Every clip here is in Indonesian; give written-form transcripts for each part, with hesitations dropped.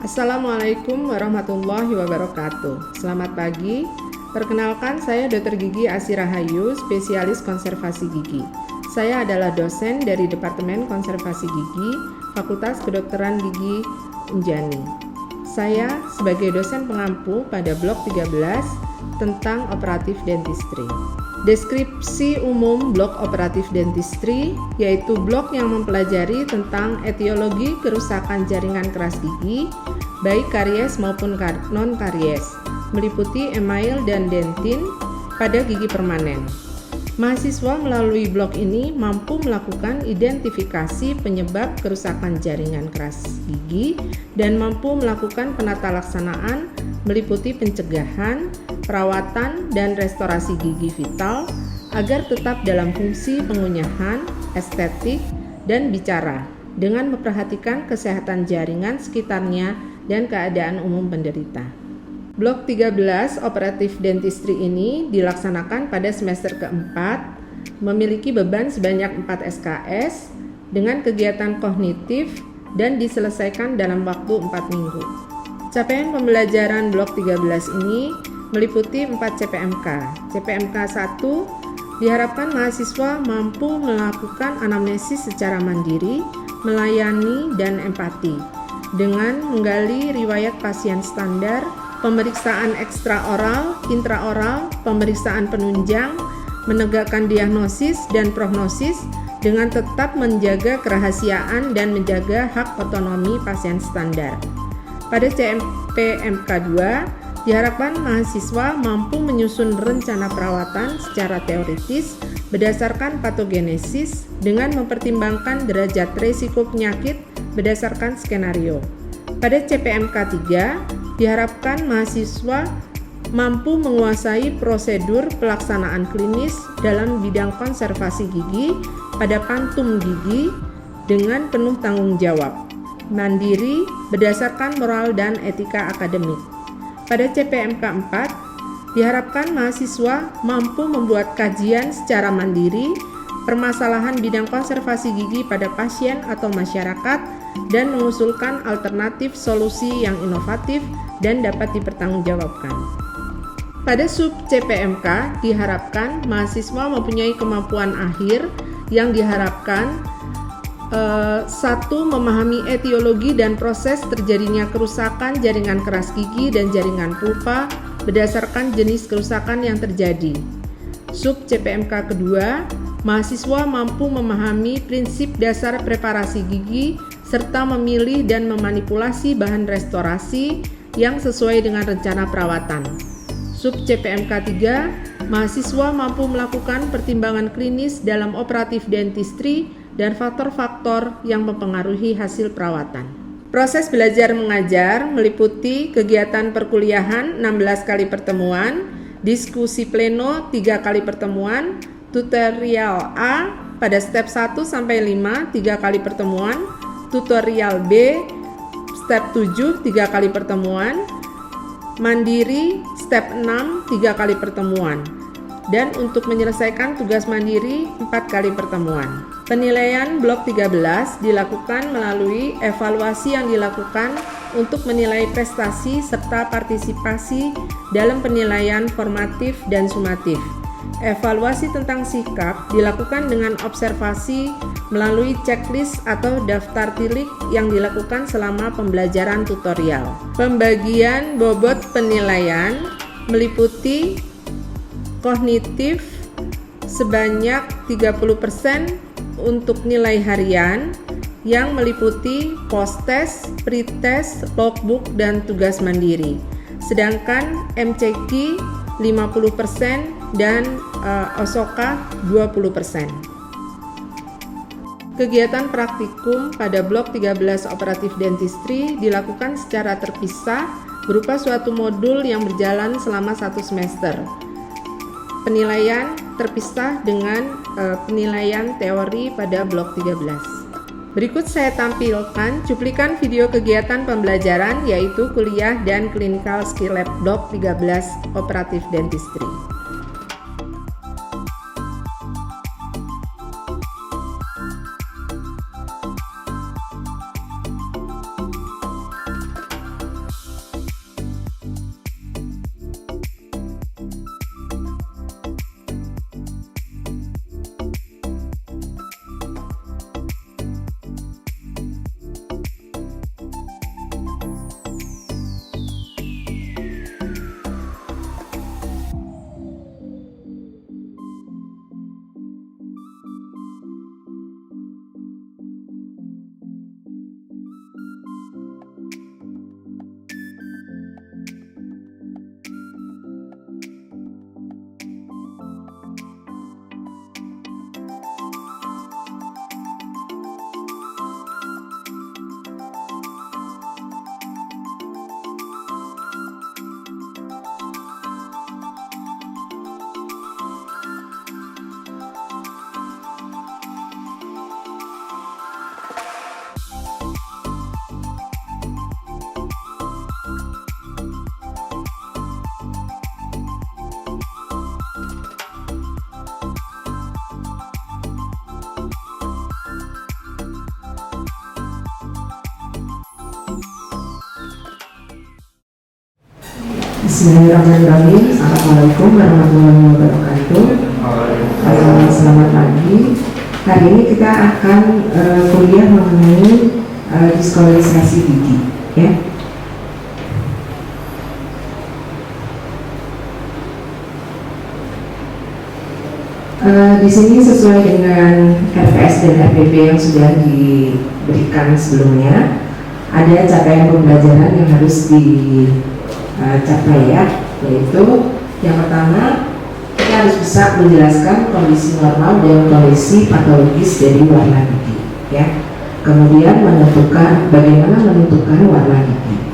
Assalamualaikum warahmatullahi wabarakatuh. Selamat pagi. Perkenalkan, saya Dr. Gigi Asy Rahayu, spesialis konservasi gigi. Saya adalah dosen dari Departemen Konservasi Gigi, Fakultas Kedokteran Gigi Unjani. Saya sebagai dosen pengampu pada blok 13 tentang operatif dentistry. Deskripsi umum blok operatif dentistry yaitu blok yang mempelajari tentang etiologi kerusakan jaringan keras gigi, baik karies maupun non-karies, meliputi email dan dentin pada gigi permanen. Mahasiswa melalui blok ini mampu melakukan identifikasi penyebab kerusakan jaringan keras gigi dan mampu melakukan penata laksanaan meliputi pencegahan, perawatan, dan restorasi gigi vital agar tetap dalam fungsi pengunyahan, estetik, dan bicara dengan memperhatikan kesehatan jaringan sekitarnya dan keadaan umum penderita. Blok 13 operatif dentistry ini dilaksanakan pada semester keempat, memiliki beban sebanyak 4 SKS dengan kegiatan kognitif dan diselesaikan dalam waktu 4 minggu. Capaian pembelajaran blok 13 ini meliputi 4 CPMK. CPMK 1 diharapkan mahasiswa mampu melakukan anamnesis secara mandiri, melayani, dan empati dengan menggali riwayat pasien standar, pemeriksaan ekstraoral, intraoral, pemeriksaan penunjang, menegakkan diagnosis dan prognosis dengan tetap menjaga kerahasiaan dan menjaga hak otonomi pasien standar. Pada CPMK 2, diharapkan mahasiswa mampu menyusun rencana perawatan secara teoritis berdasarkan patogenesis dengan mempertimbangkan derajat risiko penyakit berdasarkan skenario. Pada CPMK 3, diharapkan mahasiswa mampu menguasai prosedur pelaksanaan klinis dalam bidang konservasi gigi pada pantum gigi dengan penuh tanggung jawab, mandiri berdasarkan moral dan etika akademik. Pada CPMK 4, diharapkan mahasiswa mampu membuat kajian secara mandiri permasalahan bidang konservasi gigi pada pasien atau masyarakat dan mengusulkan alternatif solusi yang inovatif dan dapat dipertanggungjawabkan. Pada sub CPMK, diharapkan mahasiswa mempunyai kemampuan akhir yang diharapkan 1. Memahami etiologi dan proses terjadinya kerusakan jaringan keras gigi dan jaringan pulpa berdasarkan jenis kerusakan yang terjadi. Sub CPMK kedua, mahasiswa mampu memahami prinsip dasar preparasi gigi serta memilih dan memanipulasi bahan restorasi yang sesuai dengan rencana perawatan. Sub CPMK 3, mahasiswa mampu melakukan pertimbangan klinis dalam operatif dentistry dan faktor-faktor yang mempengaruhi hasil perawatan. Proses belajar mengajar meliputi kegiatan perkuliahan 16 kali pertemuan, diskusi pleno 3 kali pertemuan, tutorial A pada step 1 sampai 5 3 kali pertemuan, tutorial B step 7 3 kali pertemuan, mandiri step 6 3 kali pertemuan, dan untuk menyelesaikan tugas mandiri 4 kali pertemuan. Penilaian blok 13 dilakukan melalui evaluasi yang dilakukan untuk menilai prestasi serta partisipasi dalam penilaian formatif dan sumatif. Evaluasi tentang sikap dilakukan dengan observasi melalui checklist atau daftar tilik yang dilakukan selama pembelajaran tutorial. Pembagian bobot penilaian meliputi kognitif sebanyak 30% untuk nilai harian yang meliputi post-test, pre-test, logbook, dan tugas mandiri. Sedangkan MCQ 50% dan OSOKA 20%. Kegiatan praktikum pada blok 13 operatif dentistry dilakukan secara terpisah berupa suatu modul yang berjalan selama 1 semester. Penilaian terpisah dengan penilaian teori pada blok 13. Berikut saya tampilkan cuplikan video kegiatan pembelajaran yaitu kuliah dan clinical skill lab blok 13 operatif dentistry. Bismillahirrahmanirrahim. Assalamualaikum warahmatullahi wabarakatuh. Selamat pagi. Hari ini kita akan kuliah mengenai diskolarisasi gigi, ya. Di sini sesuai dengan RPS dan RPP yang sudah diberikan sebelumnya, ada capaian pembelajaran yang harus dicapai, ya, yaitu yang pertama, kita harus bisa menjelaskan kondisi normal dan kondisi patologis dari warna gigi, ya. Kemudian bagaimana menentukan warna gigi,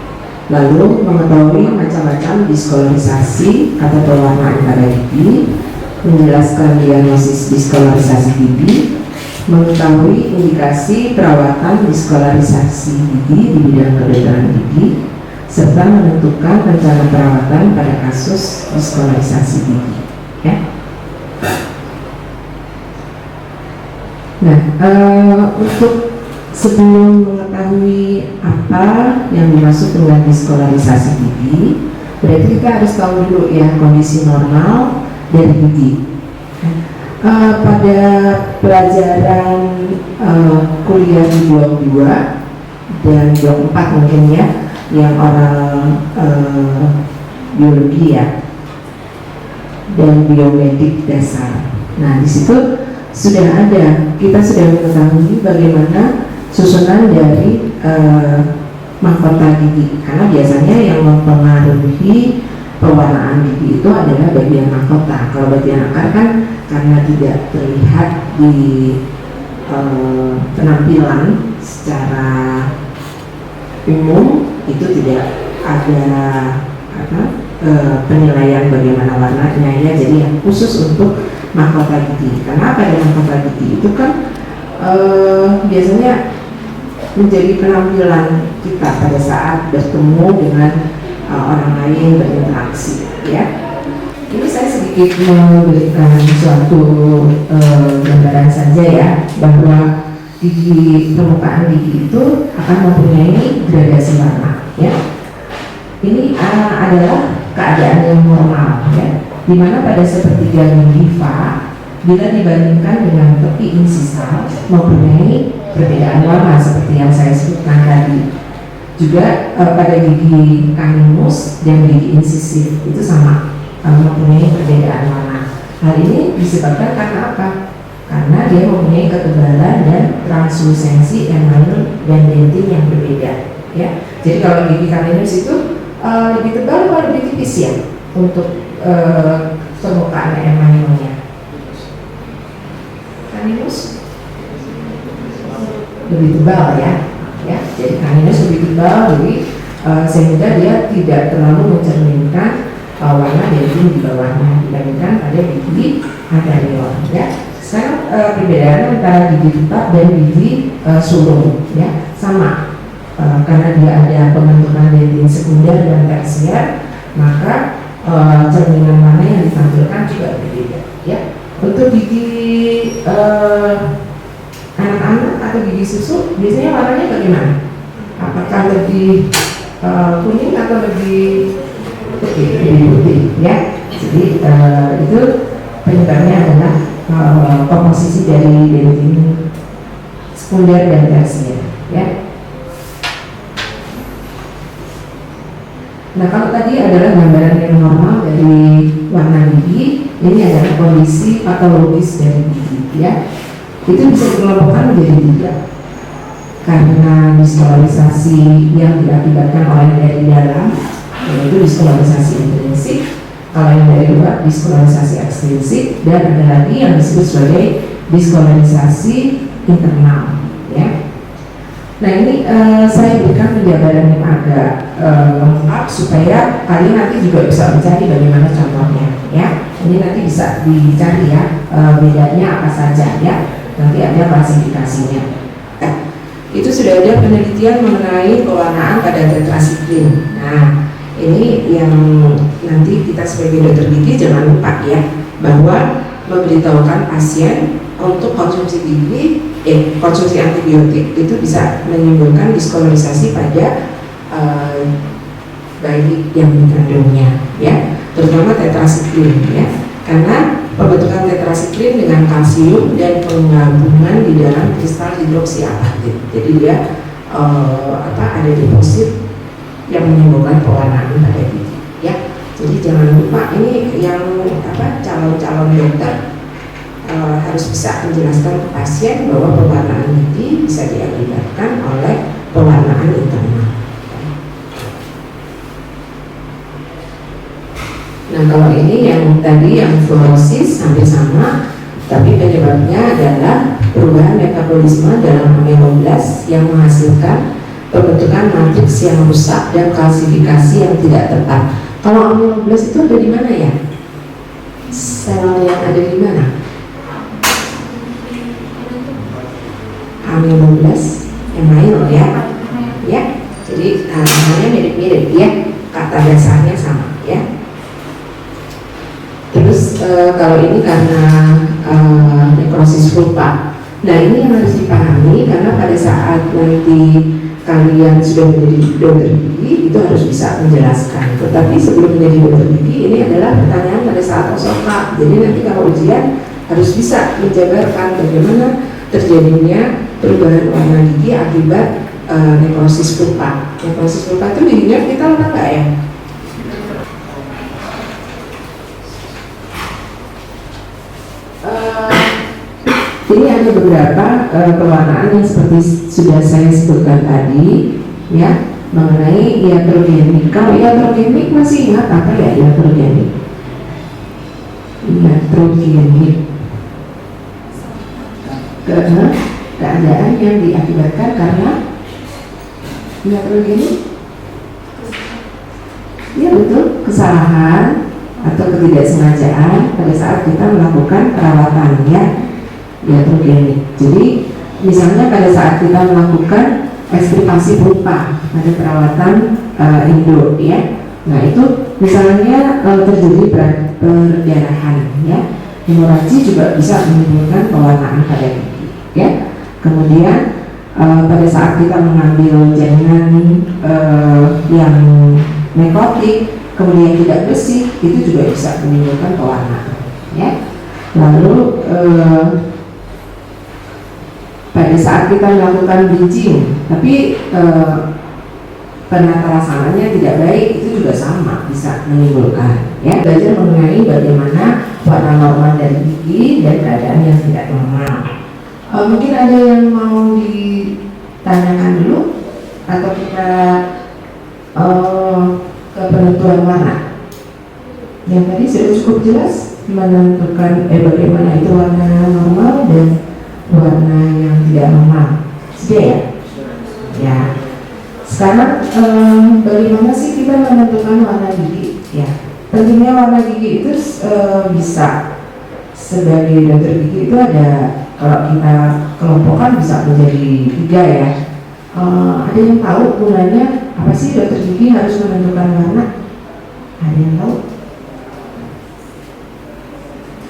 lalu mengetahui macam-macam diskolarisasi atau pewarnaan pada gigi, menjelaskan diagnosis diskolarisasi gigi, mengetahui indikasi perawatan diskolarisasi gigi di bidang kedokteran gigi, serta menentukan rencana perawatan pada kasus diskolarisasi gigi, ya. Nah, untuk sebelum mengetahui apa yang dimaksud dengan diskolarisasi gigi, berarti kita harus tahu dulu, ya, kondisi normal dari gigi. Pada pelajaran kuliah di blok 2 dan blok 4 mungkin, ya, yang orang biologi, ya, dan biomedik dasar. Nah, di situ kita sudah mengetahui bagaimana susunan dari mahkota gigi, karena biasanya yang mempengaruhi pewarnaan gigi itu adalah bagian mahkota. Kalau bagian akar kan karena tidak terlihat di penampilan secara umum, itu tidak ada penilaian bagaimana warnanya, ya. Jadi yang khusus untuk mahkota gigi, karena pada mahkota gigi itu kan biasanya menjadi penampilan kita pada saat bertemu dengan orang lain, berinteraksi, ya. Ini saya sedikit memberikan suatu gambaran saja, ya, bahwa permukaan gigi itu akan mempunyai gradasi warna, ya. Ini adalah keadaan yang normal, ya, dimana pada sepertiga gingiva bila dibandingkan dengan tepi insisal mempunyai perbedaan warna seperti yang saya sebutkan tadi. Juga pada gigi canimus dan gigi insisif itu sama, mempunyai perbedaan warna. Hal ini disebabkan karena apa? Karena dia mempunyai ketebalan dan translusensi enamel dan dentin yang berbeda, ya. Jadi kalau gigi canimus itu lebih tebal atau lebih tipis, ya, untuk permukaan enamelnya. Canimus lebih tebal, ya. Jadi canimus lebih tebal, jadi sehingga dia tidak terlalu mencerminkan warna dentin di bawahnya dibandingkan pada gigi anterior, ya. Sekarang perbedaan antara gigi tetap dan gigi sulung, ya, sama. Karena dia ada pembentukan dentin sekunder dan tersier, maka cerminan warna yang ditampilkan juga berbeda, ya. Untuk gigi anak-anak atau gigi susu biasanya warnanya bagaimana? Apakah lebih kuning atau lebih putih, ya. Jadi itu penyebabnya adalah komposisi dari dentin sekunder dan tersier, ya. Nah, kalau tadi adalah gambaran yang normal dari warna gigi, ini adalah kondisi patologis dari gigi, ya. Itu bisa dikelompokkan menjadi 3, karena diskolarisasi yang diakibatkan oleh dari dalam, yaitu diskolarisasi intrinsik. Kalau yang dari luar, diskolarisasi ekstrinsik, dan ada lagi yang disebut sebagai diskolarisasi internal, ya. Nah, ini saya berikan penjabaran yang agak lengkap supaya kalian nanti juga bisa mencari bagaimana contohnya, ya. Ini nanti bisa dicari, ya, bedanya apa saja, ya. Nanti ada klasifikasinya. Itu sudah ada penelitian mengenai pewarnaan pada tetrasiklin. Nah, ini yang nanti kita sebagai dokter gigi jangan lupa, ya, bahwa memberitahukan pasien untuk konsumsi antibiotik itu bisa menimbulkan diskolarisasi pada bayi yang dikandungnya, ya, terutama tetrasiklin, ya, karena pembentukan tetrasiklin dengan kalsium dan penggabungan di dalam kristal hidroksiapatit. Jadi dia ada deposit yang menimbulkan pewarnaan pada gigi, ya. Jadi jangan lupa ini yang calon-calon dokter harus bisa menjelaskan ke pasien bahwa pewarnaan gigi bisa diakibatkan oleh pewarnaan internal. Nah, kalau ini yang tadi yang fluorosis hampir sama, tapi penyebabnya adalah perubahan metabolisme dalam ameloblas yang menghasilkan pembentukan matriks yang rusak dan kalsifikasi yang tidak tepat. Kalau ameloblas itu ada di mana ya? Sel yang ada di mana? Ameloblas yang lain ya, ya. Jadi namanya mirip-mirip ya, kata dasarnya sama ya. Terus kalau ini karena nekrosis vulva. Nah, ini yang harus dipahami karena pada saat nanti kalian sudah menjadi dokter gigi itu harus bisa menjelaskan. Tetapi sebelum menjadi dokter gigi ini adalah pertanyaan pada saat OSOKA. Jadi nanti kalau ujian harus bisa menjabarkan bagaimana terjadinya perubahan warna gigi akibat nekrosis vulva. Nekrosis vulva itu diingat kita pernah nggak ya? Ini ada beberapa pewarnaan yang seperti sudah saya sebutkan tadi, ya, mengenai iatrogenik. Kalau iatrogenik masih ingat apa ya iatrogenik? Iatrogenik, keadaan yang diakibatkan karena iatrogenik, ya betul, kesalahan atau ketidaksengajaan pada saat kita melakukan perawatan, ya. Iatrogenik. Jadi misalnya pada saat kita melakukan ekstipasi vulva pada perawatan Indo, ya. Nah itu misalnya terjadi perdarahan, ya. Hemoragi juga bisa menimbulkan pewarnaan pada gigi, ya. Kemudian pada saat kita mengambil jaringan yang nekrotik kemudian tidak bersih itu juga bisa menimbulkan pewarnaan, ya. Lalu pada saat kita melakukan bleaching tapi penata rasananya tidak baik itu juga sama bisa menimbulkan, ya. Belajar mengenai bagaimana warna normal dari gigi dan keadaan yang tidak normal. Mungkin ada yang mau ditanyakan dulu atau kita ke penentuan warna. Yang tadi sudah cukup jelas menentukan bagaimana itu warna normal dan warna yang tidak normal. Sudah ya? Ya. Sekarang bagaimana sih kita menentukan warna gigi? Ya. Tentunya warna gigi itu bisa sebagai dokter gigi itu ada, kalau kita kelompokkan bisa menjadi 3 ya. Ada yang tahu gunanya apa sih dokter gigi harus menentukan warna? Ada yang tahu?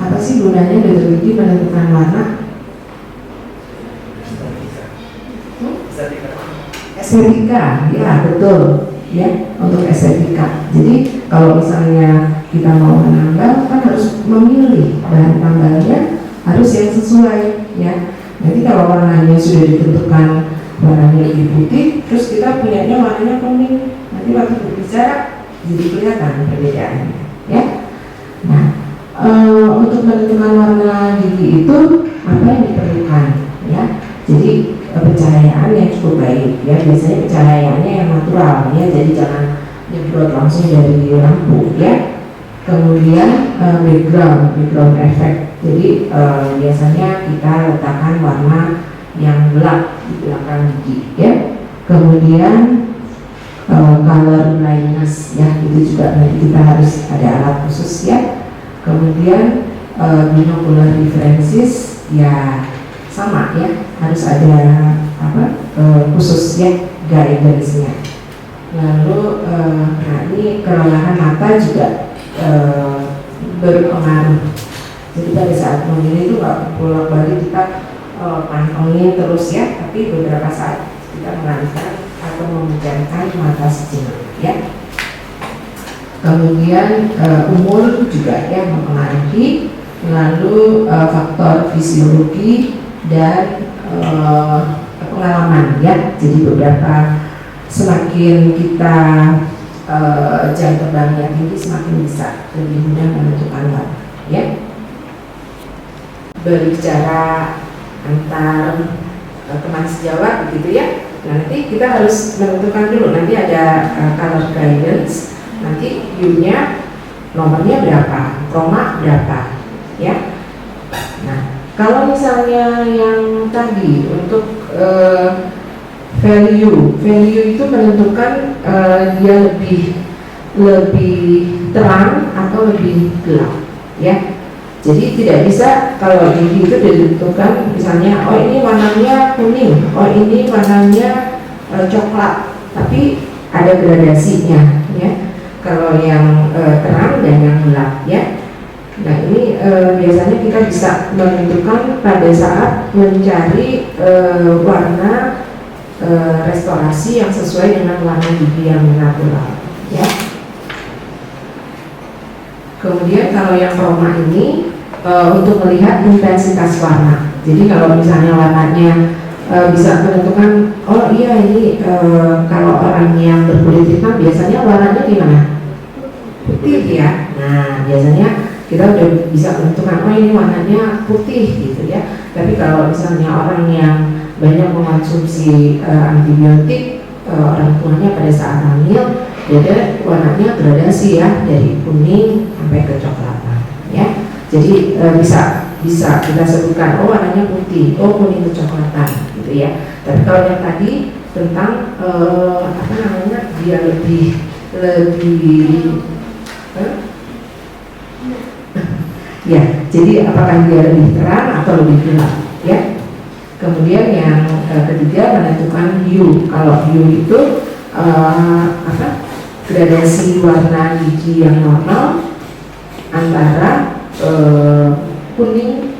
Apa sih gunanya dokter gigi menentukan warna? Estetika, ya betul, ya, untuk estetika. Jadi kalau misalnya kita mau menambal kan harus memilih bahan tambalnya harus yang sesuai, ya. Nanti kalau warnanya sudah ditentukan warnanya lebih putih, terus kita punyanya warnanya kuning, nanti waktu berbicara jadi kelihatan perbedaannya, ya. Nah, untuk menentukan warna gigi itu apa yang diperlukan, ya. Jadi pencahayaan yang cukup baik, ya. Biasanya pencahayaannya yang natural, ya. Jadi jangan nyemprot langsung dari lampu, ya. Kemudian background effect. Jadi biasanya kita letakkan warna yang gelap di belakang gigi, ya. Kemudian color blindness, ya, itu juga nanti kita harus ada alat khusus, ya. Kemudian binocular differences, ya sama, ya, harus ada khusus, ya, guidance-nya. Lalu nah ini kelelahan mata juga berpengaruh. Jadi pada saat memilih itu nggak bolak-balik kita pantengin terus, ya, tapi beberapa saat kita mengalihkan atau memejamkan mata sejenak, ya. Kemudian umur juga ya mempengaruhi, lalu faktor fisiologi dan pengalaman ya. Jadi beberapa semakin kita jam terbangnya tinggi, semakin bisa lebih mudah menentukan warna ya. Berbicara antar teman sejawat begitu ya. Nah, nanti kita harus menentukan dulu, nanti ada color guidance, nanti hue-nya nomornya berapa, chroma berapa ya. Nah, kalau misalnya yang tadi untuk value itu menentukan dia lebih terang atau lebih gelap ya. Jadi tidak bisa kalau gigi itu ditentukan misalnya oh ini warnanya kuning, oh ini warnanya coklat, tapi ada gradasinya ya. Kalau yang terang dan yang gelap ya. Nah ini biasanya kita bisa menentukan pada saat mencari warna restorasi yang sesuai dengan warna gigi yang natural ya. Kemudian kalau yang chroma ini untuk melihat intensitas warna. Jadi kalau misalnya warnanya bisa menentukan oh iya ini kalau orang yang berkulit hitam biasanya warnanya gimana? Putih ya. Nah biasanya kita udah bisa menentukan oh ini warnanya putih gitu ya. Tapi kalau misalnya orang yang banyak mengonsumsi antibiotik, orang tuanya pada saat hamil, jadi warnanya gradasi ya dari kuning sampai ke coklatan ya. Jadi bisa kita sebutkan oh warnanya putih, oh kuning kecoklatan gitu ya. Tapi kalau yang tadi tentang apa namanya dia lebih ya, jadi apakah dia lebih terang atau lebih gelap ya. Kemudian yang ketiga menentukan hue. Kalau hue itu gradasi warna gigi yang normal antara kuning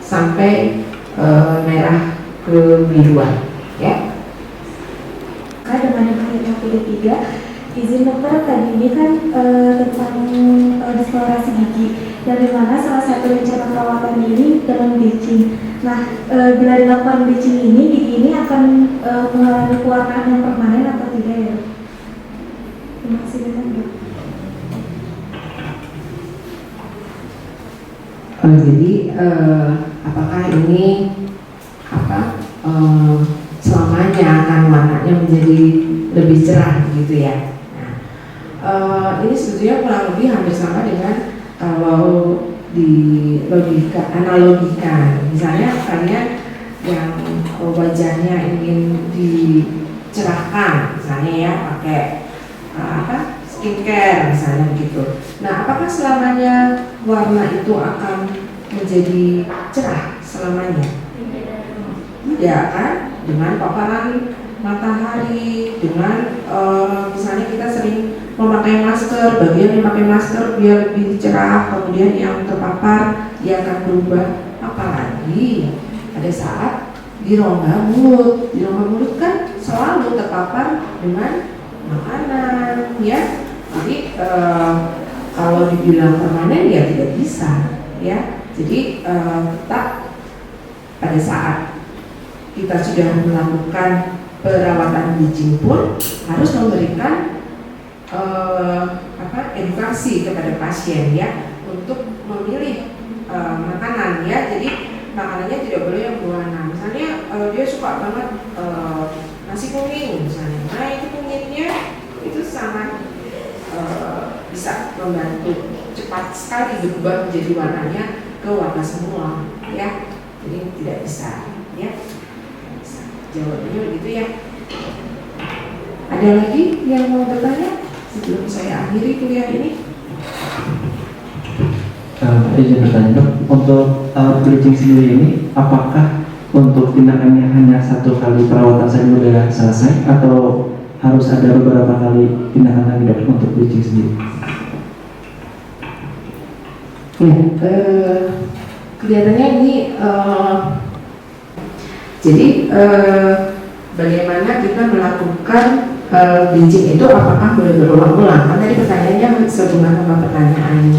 sampai merah kebiruan ya. Dengan yang ketiga, izin dokter tadi ini kan tentang eksplorasi gigi, dari mana salah satu rencana perawatan ini dengan bleaching. Nah, bila dilakukan bleaching ini, gigi ini akan mengalami pewarnaan yang permanen atau tidak ya? Terima kasih banyak. Jadi apakah ini selamanya akan warnanya menjadi lebih cerah gitu ya? Nah, ini sebetulnya kurang lebih hampir sama dengan kalau di analogikan, misalnya kalian yang wajahnya ingin dicerahkan, misalnya ya pakai skincare misalnya begitu. Nah, apakah selamanya warna itu akan menjadi cerah selamanya? Tidak kan? Dengan paparan matahari, dengan misalnya kita sering memakai masker, bagian yang pakai masker dia lebih cerah, kemudian yang terpapar dia akan berubah. Apalagi pada saat di rongga mulut kan selalu terpapar dengan makanan ya. Jadi kalau dibilang permanen ya tidak bisa ya. Jadi tetap pada saat kita sudah melakukan perawatan bleaching pun harus memberikan edukasi kepada pasien ya untuk memilih makanan ya. Jadi makanannya tidak boleh yang berwarna. Misalnya dia suka banget nasi kuning misalnya. Nah itu kuningnya itu sangat bisa membantu cepat sekali berubah menjadi warnanya ke warna semua ya. Jadi tidak bisa ya. Jawabannya begitu ya. Ada lagi yang mau bertanya sebelum saya akhiri kuliah ini? Izin bertanya dok, untuk bleaching sendiri ini apakah untuk tindakannya hanya satu kali perawatan saja sudah selesai atau harus ada beberapa kali tindakan lagi dok untuk bleaching sendiri? Kelihatannya ini jadi bagaimana kita melakukan bleaching itu apakah boleh berulang-ulang? Kan tadi pertanyaannya kayaknya sehubungan sama pertanyaan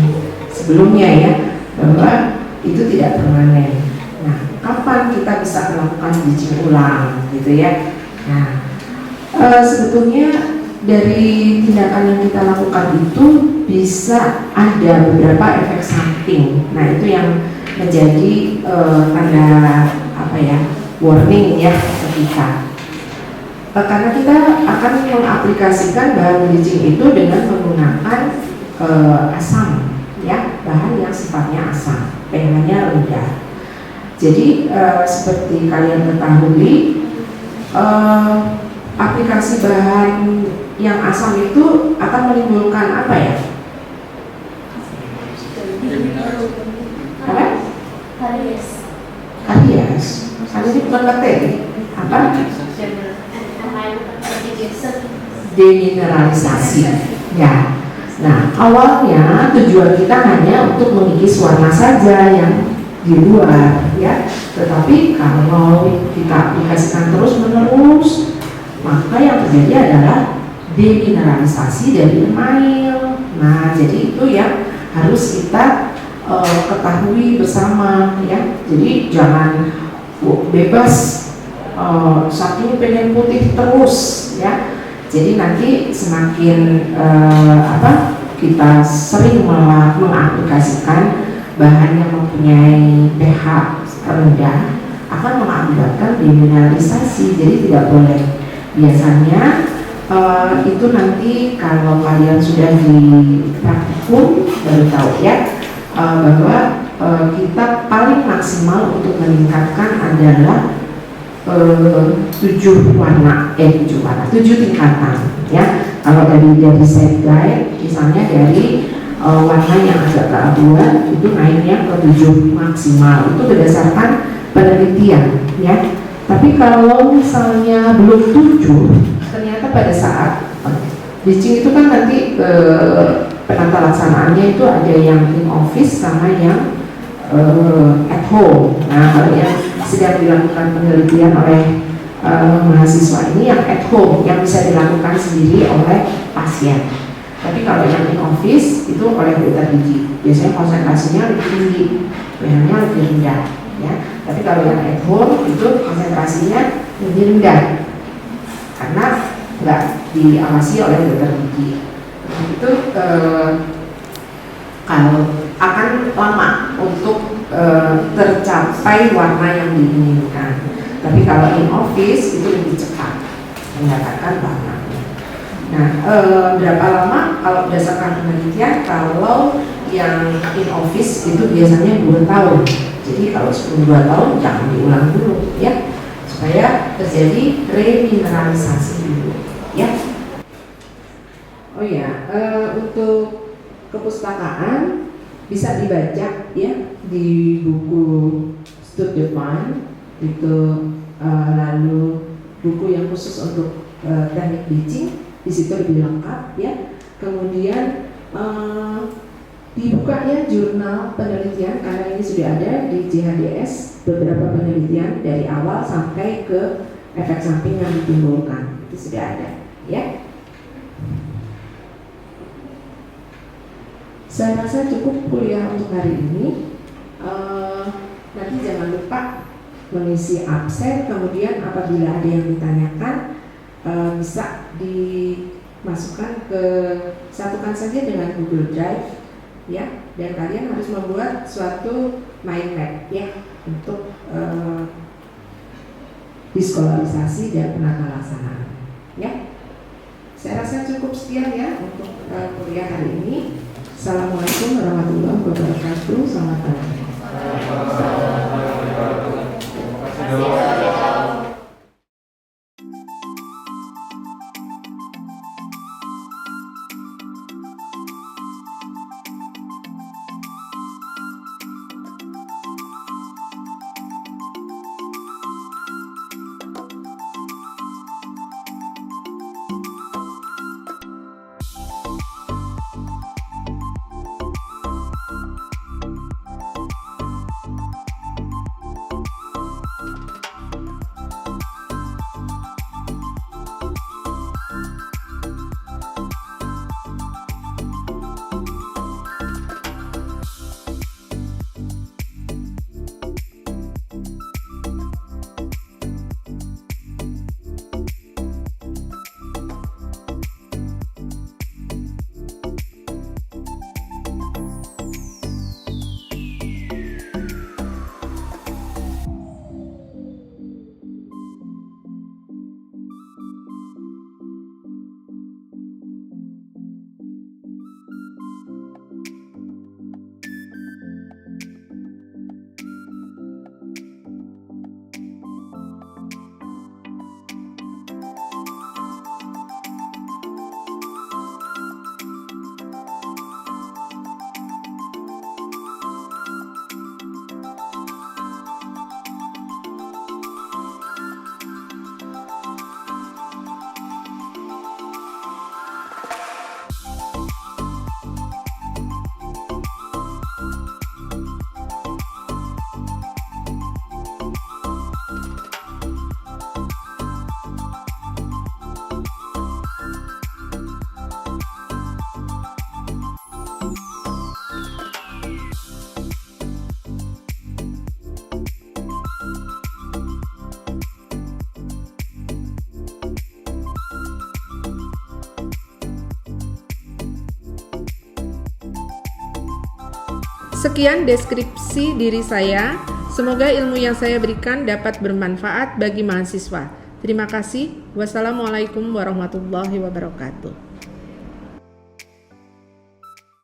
sebelumnya ya, bahwa itu tidak permanen. Nah, kapan kita bisa melakukan bleaching ulang gitu ya? Nah, sebetulnya dari tindakan yang kita lakukan itu bisa ada beberapa efek samping. Nah, itu yang menjadi tanda apa ya, warning ya ke kita. Karena kita akan mengaplikasikan bahan bleaching itu dengan menggunakan asam, ya, bahan yang sifatnya asam, pH-nya rendah. Jadi seperti kalian ketahui, aplikasi bahan yang asam itu akan menimbulkan apa ya? Apa? Karies. Karies. Karies bukan bakteri. Apa? Demineralisasi. Ya. Nah, awalnya tujuan kita hanya untuk mengikis warna saja yang di luar, ya. Tetapi kalau kita aplikasikan terus-menerus, maka yang terjadi adalah demineralisasi dari email. Nah, jadi itu yang harus kita ketahui bersama, ya. Jadi jangan bebas saking pengen putih terus, ya. Jadi nanti semakin kita sering mengaplikasikan bahan yang mempunyai pH rendah akan mengakibatkan demineralisasi. Jadi tidak boleh. Biasanya itu nanti kalau kalian sudah di praktikum baru tahu ya, bahwa kita paling maksimal untuk meningkatkan adalah 7 tingkatan ya. Kalau dari set guide misalnya dari warna yang agak keabuan itu naiknya ke 7 maksimal, itu berdasarkan penelitian ya. Tapi kalau misalnya belum 7, ternyata pada saat bleaching itu kan nanti penata laksanaannya itu ada yang in office sama yang at home. Nah, kalau yang sedang dilakukan penelitian oleh mahasiswa ini yang at home, yang bisa dilakukan sendiri oleh pasien. Tapi kalau yang in office itu oleh dokter gigi, biasanya konsentrasinya lebih tinggi, pH-nya lebih rendah, ya. Tapi kalau yang at home itu konsentrasinya lebih rendah karena nggak diawasi oleh dokter gigi. Itu kalau akan lama untuk tercapai warna yang diinginkan. Tapi kalau in office itu lebih cepat mendapatkan warnanya. Nah, berapa lama? Kalau berdasarkan penelitian, kalau yang in office itu biasanya 2 tahun. Jadi kalau sebelum 2 tahun jangan diulang dulu, ya, supaya terjadi remineralisasi dulu, ya. Oh ya, untuk kepustakaan bisa dibaca ya di buku Studio One itu, lalu buku yang khusus untuk teknik bleaching di situ lebih lengkap ya. Kemudian dibuka ya jurnal penelitian karena ini sudah ada di JHDS beberapa penelitian dari awal sampai ke efek samping yang ditimbulkan itu sudah ada ya. Saya rasa cukup kuliah untuk hari ini. Nanti jangan lupa mengisi absen. Kemudian apabila ada yang ditanyakan bisa dimasukkan satukan saja dengan Google Drive ya. Dan kalian harus membuat suatu mind map ya untuk diskolarisasi dan penata laksanaan ya. Saya rasa cukup sekian ya untuk kuliah hari ini. Assalamualaikum warahmatullahi wabarakatuh. Selamat malam. Sekian deskripsi diri saya. Semoga ilmu yang saya berikan dapat bermanfaat bagi mahasiswa. Terima kasih. Wassalamualaikum warahmatullahi wabarakatuh.